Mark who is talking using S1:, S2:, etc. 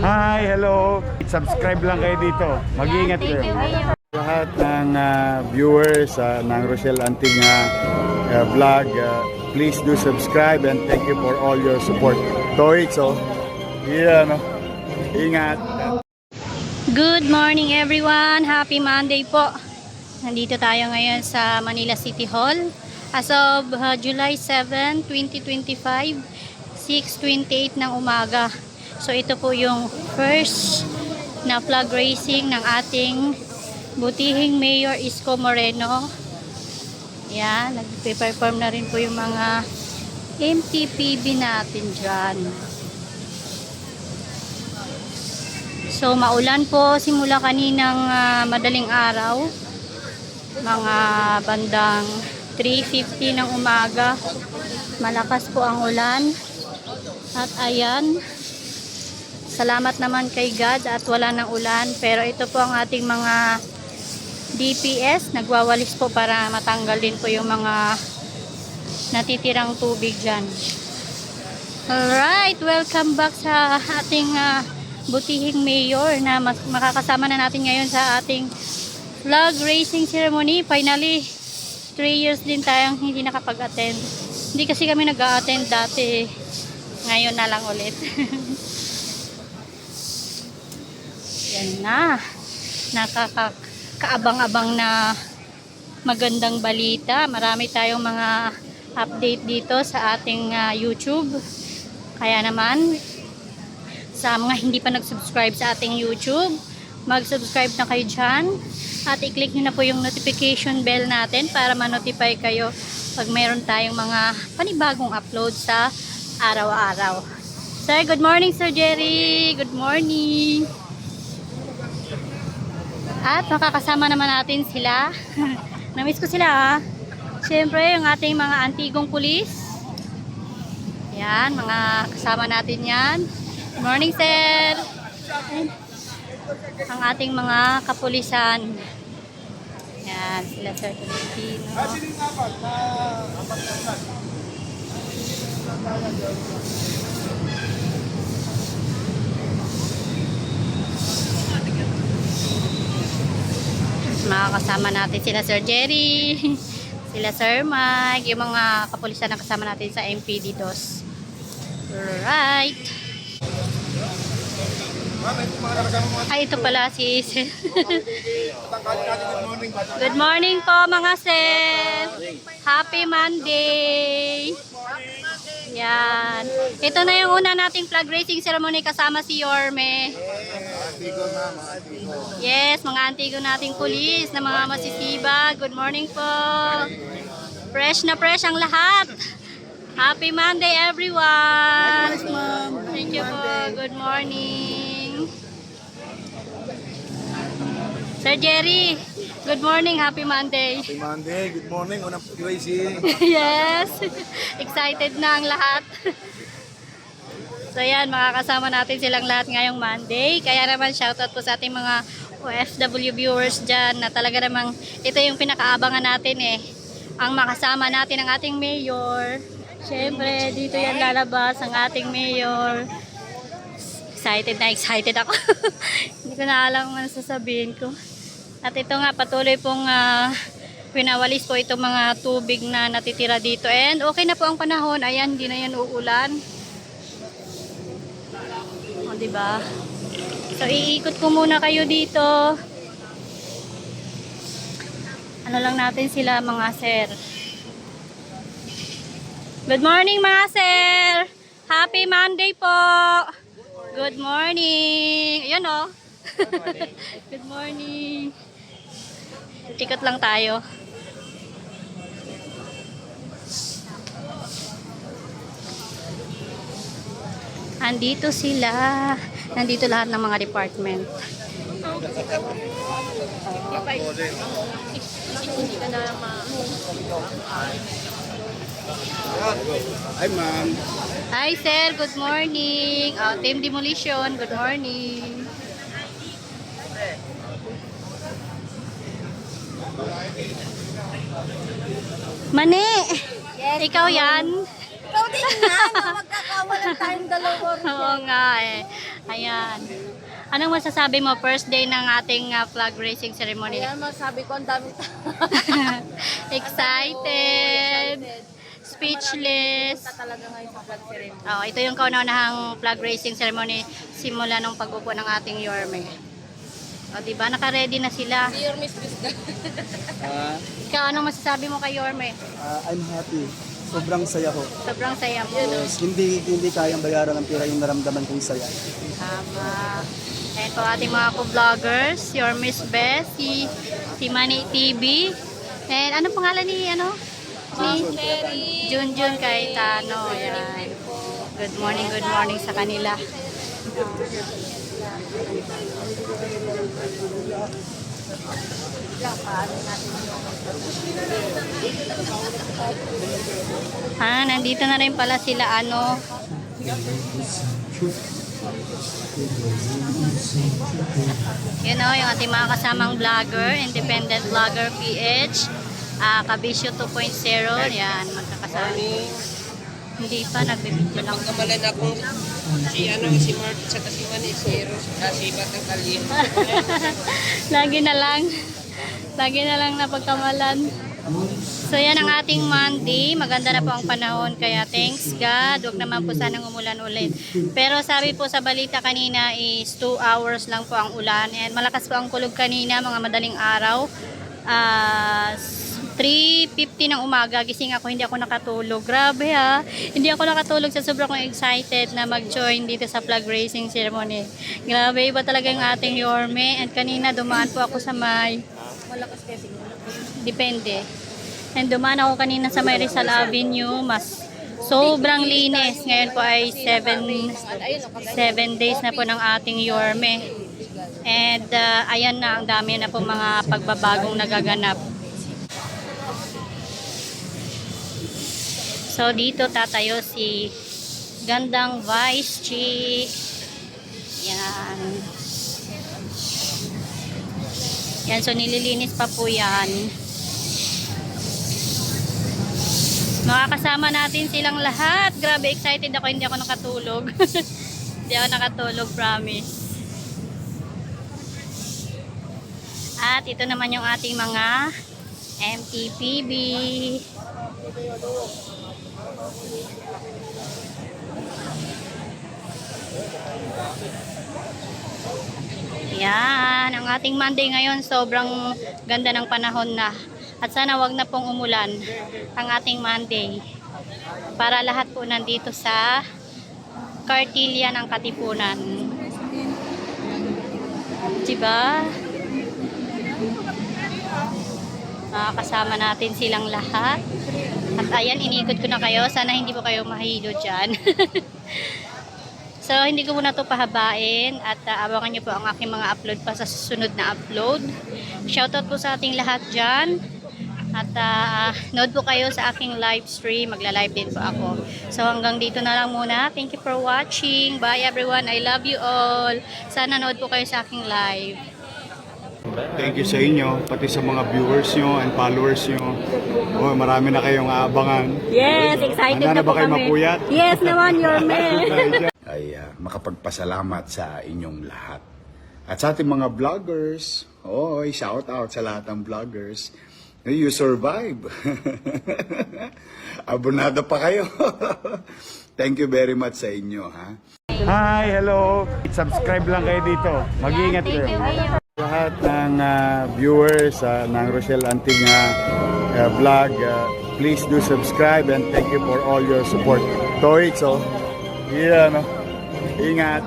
S1: Hi, hello. Subscribe lang kayo dito. Mag-iingat kayo. Lahat ng viewers ng Rochelle Anting vlog, please do subscribe and thank you for all your support. Toits, no? Ingat.
S2: Good morning everyone. Happy Monday po. Nandito tayo ngayon sa Manila City Hall. As of July 7, 2025, 6:28 ng umaga. So ito po yung first na flag raising ng ating butihing Mayor Isko Moreno. Yan, nagpe-perform na rin po yung mga MTPB natin dyan. So maulan po simula kaninang madaling araw, mga bandang 3:50 ng umaga. Malakas po ang ulan. At ayan, salamat naman kay God at wala ng ulan. Pero ito po ang ating mga DPS, nagwawalis po para matanggal din po yung mga natitirang tubig dyan. Alright, welcome back sa ating butihing mayor na makakasama na natin ngayon sa ating flag raising ceremony. Finally, 3 years din tayong hindi nakapag-attend. Hindi kasi kami nag-a-attend dati. Ngayon na lang ulit. Yan na. Nakakaabang-abang na magandang balita. Marami tayong mga update dito sa ating YouTube. Kaya naman, sa mga hindi pa nag-subscribe sa ating YouTube, mag-subscribe na kayo dyan at i-click nyo na po yung notification bell natin para ma-notify kayo pag mayroon tayong mga panibagong upload sa araw-araw. Sir, good morning Sir Jerry. Good morning. At makakasama naman natin sila. Namiss ko sila. Siyempre, yung ating mga antigong pulis. Yan, mga kasama natin yan. Good morning, sir. Ang ating mga kapulisan. Yan, sila Sir Tolentino. Makakasama natin sila Sir Jerry, sila Sir Mike, yung mga kapulisan na kasama natin sa MPD DOS. Right. Ay, ito pala si Sir. Good morning po mga sir. Happy Monday. Yan. Ito na yung una nating flag raising ceremony kasama si Yorme. Yes, mga antigo nating pulis na mga masisiba. Good morning po. Fresh na fresh ang lahat. Happy Monday everyone. Thank you po. Good morning. Sir Jerry, good morning. Happy Monday.
S3: Happy Monday. Good morning. Unang racing.
S2: Yes. Excited na ang lahat. So yan, makakasama natin silang lahat ngayong Monday. Kaya naman shoutout po sa ating mga OFW viewers dyan na talaga namang ito yung pinakaabangan natin eh. Ang makasama natin ang ating mayor. Siyempre, dito yan lalabas ang ating mayor. Excited ako. Hindi ko na alam kung ano sasabihin ko. At ito nga, patuloy pong pinawalis po itong mga tubig na natitira dito. And okay na po ang panahon. Ayan, hindi na yan uulan. O, diba? So, iikot ko muna kayo dito. Ano lang natin sila, mga sir. Good morning, mga sir! Happy Monday po! Good morning! Ayan o. Good morning! Tikot lang tayo. Andito sila. Nandito lahat ng mga department.
S3: Hi, ma'am.
S2: Hi, sir. Good morning. Team Demolition. Good morning. Mani! Yes, ikaw yan?
S4: Ikaw din nga, no? Magkakawalan tayong dalawa rin.
S2: Oo nga eh. Ayan. Anong masasabi mo first day ng ating flag raising ceremony?
S4: Ayan, masabi ko, ang daming
S2: Excited. Speechless.
S4: talaga ngayon sa flag ceremony.
S2: Oh, ito yung kauna-unahang flag raising ceremony simula nung pag-upo ng ating Yorme. O, diba? Naka-ready na sila.
S4: Si your Miss Bisga.
S2: Ikaw, anong masasabi mo kay Yorme?
S5: I'm happy. Sobrang saya ko.
S2: Sobrang saya mo.
S5: Yes, hindi kayang bayaran ng pera yung naramdaman kong saya.
S2: Tama. Ayan po ating mga co-vloggers, your Miss Beth, si Manny TV. And ano pangalan ni Junjun Cayetano. Ayan. Good morning sa kanila. Nandito na rin pala sila you know, yung ating mga kasamang vlogger, independent vlogger PH, Kabisyo 2.0, yan, magkakasama. Hindi pa, nagbibidyo lang.
S6: Kamalan akong si Martin sa kasiman ni Zero si Batang Kali.
S2: Lagi na lang napagkamalan. So yan ang ating Monday. Maganda na po ang panahon, kaya thanks God. Huwag naman po sanang umulan ulit. Pero sabi po sa balita kanina is 2 hours lang po ang ulan. And malakas po ang kulog kanina, mga madaling araw. 3:50 ng umaga, gising ako, hindi ako nakatulog. Grabe ha. Hindi ako nakatulog sa sobrang kong excited na mag-join dito sa flag raising ceremony. Grabe, iba talaga yung ating Yorme. And kanina dumaan po ako sa may...
S4: Malakas kasi.
S2: Depende. And dumaan ako kanina sa may Rizal Avenue. Mas sobrang linis. Ngayon po ay 7 days na po ng ating Yorme. And ayan na, ang dami na po mga pagbabagong nagaganap. So dito tatayo si Gandang Vice Chi. Yan. Yan, so nililinis pa po yan. Makakasama natin silang lahat. Grabe, excited ako, hindi ako nakatulog. Hindi ako nakatulog, promise. At ito naman yung ating mga MTPB. Yan, ang ating Monday ngayon, sobrang ganda ng panahon na. At sana wag na pong umulan ang ating Monday. Para lahat po nandito sa Kartilya ng Katipunan. Diba? Makakasama natin silang lahat. At ayan, inikot ko na kayo. Sana hindi po kayo mahilo dyan. So, hindi ko muna ito pahabain at abangan nyo po ang aking mga upload pa sa susunod na upload. Shoutout po sa ating lahat dyan. At nood po kayo sa aking live stream. Magla-live din po ako. So, hanggang dito na lang muna. Thank you for watching. Bye everyone. I love you all. Sana nood po kayo sa aking live.
S1: Thank you sa inyo, pati sa mga viewers nyo and followers nyo. Oh, marami na kayong aabangan.
S2: Yes, excited
S1: Handa
S2: na
S1: na
S2: po
S1: ba kayo
S2: kami.
S1: mapuyat?
S2: Yes naman, Yorme.
S1: Ay makapagpasalamat sa inyong lahat. At sa ating mga vloggers, shout out sa lahat ng vloggers. You survive. Abonado pa kayo. Thank you very much sa inyo, ha? Hi, hello. Subscribe lang kayo dito. Mag-iingat kayo. Lahat ng viewers ng Rochelle Antig vlog, please do subscribe and thank you for all your support. Toits, yeah, no? Ingat.